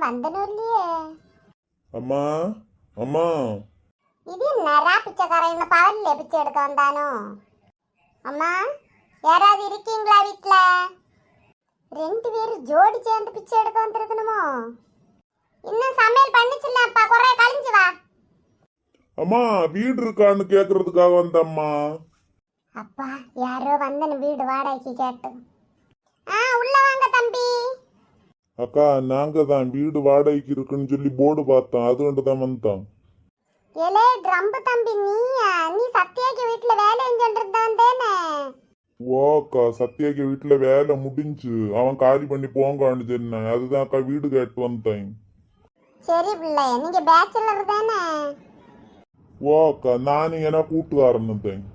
வந்தனும் இல்லையே. அம்மா அம்மா இது நரா பிச்சைக்காரன் பவன்ல பிச்சை எடுக்க வந்தானோ? அம்மா யாராவது இருக்கீங்களா வீட்ல? 2 பேரும் ஜோடி சேர்ந்து பிச்சை எடுக்க வந்திருக்கணுமோ? இன்னும் சமையல் பண்ணிச்சில்லப்பா, குறைய கழிஞ்சு வா. அம்மா வீடு இருக்கான்னு கேக்குறதுக்காக வந்தம்மா. அப்பா யாரோ வந்தன வீடு வாடகைக்கு கேட்டு. உள்ள வாங்க தம்பி. அக்கா நாங்க தான் வீடு வாடகைக்கு இருக்குன்னு சொல்லி போர்டு பார்த்தோம், அது கொண்டு தான் வந்தோம். ஏலே ட்ரம்பு தம்பி, நீ சத்யாக்கு வீட்டுல வேலை செஞ்சுட்டு வந்தேனே. ஓக்கா சத்யாக்கு வீட்டுல வேலை முடிஞ்சு அவன் காலி பண்ணி போங்கான்னு சொன்னேன், அதுதான் அக்கா வீடு கேட்டு வந்தேன். சரி பிள்ளை, நீங்க பேச்சுலர் தானே? ஓக்கா நானும் என்ன கூட்டுக்காரன்.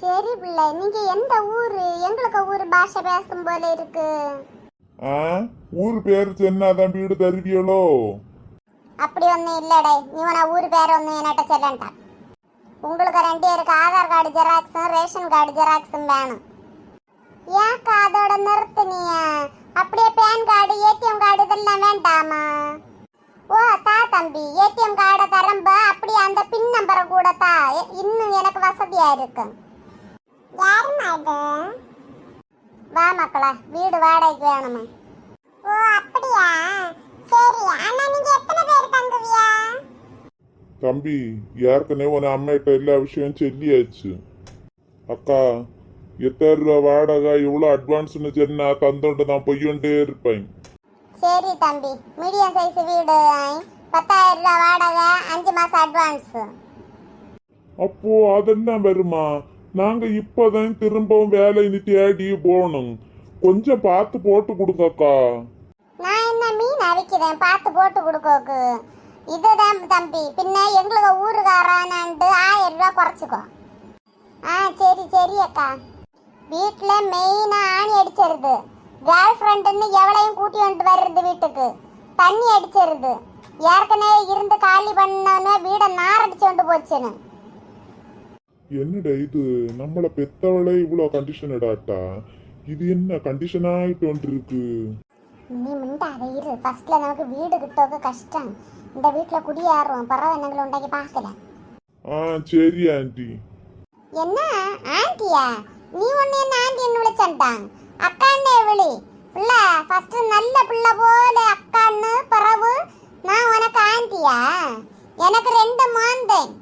சரி பிள்ளை, நீங்க எந்த ஊரு? எங்களுக்கு ஊரு பாஷை பேசும் போல இருக்கு. ஊர் பேரு சொன்னாதான் வீடு தருவியலோ? அப்படி ஒன்னும் இல்லடே, நீ ஊரு பேர் ஒன்னும் என்னட்ட சொல்லண்டா. உங்களுக்கு 2 பேருக்கு ஆதார் கார்டு ஜெராக்ஸும் ரேஷன் கார்டு ஜெராக்ஸும் வேணும். ஏன்க்கா அதோட நிறுத்துனிய? அப்படியே பேன் கார்டு ஏடிஎம் கார்டு இதெல்லாம் வேண்டாமா? ஓ தா தம்பி, ஏடிஎம் கார்டை தரம்ப அப்படியே அந்த பின் நம்பரை கூட தா, இன்னும் எனக்கு வசதியா இருக்கு. யாருமா இது? வா மக்களா, வீடு வாடகைக்கு வேணுமா? ஓ அப்படியா, சரி. அண்ணா நீங்க எத்தனை பேர் தங்குவியா? தம்பி ஏற்கனவே உன அம்மாட்ட எல்லா விஷயம் சொல்லியாச்சு. அக்கா 8000 ரூபா வாடகை எவ்வளோ அட்வான்ஸ்னு சொன்னா தந்தோண்டு நான் பொய்யொண்டே இருப்பேன். சரி தம்பி, மீடியம் சைஸ் வீடு, 10,000 ரூபா வாடகை, 5 மாசம் அட்வான்ஸ். அப்போ அதெல்லாம் வருமா? நாங்க இப்பதான் திரும்பவும் வேலைன்னு தேடி போகணும், கொஞ்சம் பார்த்து போட்டு கொடுங்கக்கா. நான் என்ன மீன் அவிக்கிறேன் பார்த்து போட்டு கொடுக்கோக்கு? இதுதான் தம்பி, பின்ன எங்களுக்கு ஊருக்காரானான்ட்டு 1000 ரூபா குறைச்சிக்கோ. சரி சரி அக்கா. வீட்டில் மெயினாக ஆணி அடிச்சிருது, கேர்ள் ஃப்ரெண்டுன்னு எவளையும் கூட்டி வந்துட்டு வர்றது, வீட்டுக்கு தண்ணி அடிச்சிருது, ஏற்கனவே இருந்து காலி பண்ணோன்னு வீடை நாரடிச்சு கொண்டு போச்சுன்னு. என்னடா இது, நம்மள பெத்தவளே இவ்வளோ கண்டிஷன் இடாட்டா, இது என்ன கண்டிஷன் ஆயிட்டு இருக்கு? நீ முண்டாத இரு, ஃபர்ஸ்ட்ல நமக்கு வீடு கிட்டோக்கு கஷ்டம், இந்த வீட்டில் குடியேறும், பரவாயில்ல எங்களை உண்டாக்கி பார்க்கல. சரி ஆண்டி. என்ன ஆண்டியா? நீ ஒண்ணு என்ன ஆண்டி என்ன விളിച്ചண்டான்? அக்கான்னு விளி. பிள்ளை ஃபர்ஸ்ட் நல்ல பிள்ளை போல அக்கான்னு, பிறகு நான் உனக்கு ஆண்டியா? எனக்கு 2 மாந்தேன்,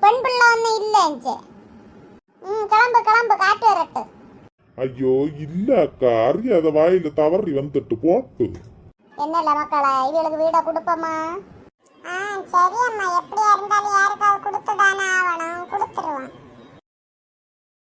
பெண் பிள்ளை ஒன்றும் இல்லைஞ்சு. கிளம்பு கிளம்பு, காட்டு வரட்டு. ஐயோ இல்ல அக்கா, அறியாத வாயில தவறி வந்துட்டு போட்டு. என்னல மக்களா, இவளுக்கு வீட கொடுப்போமா? சரி அம்மா, எப்படியா இருந்தாலும்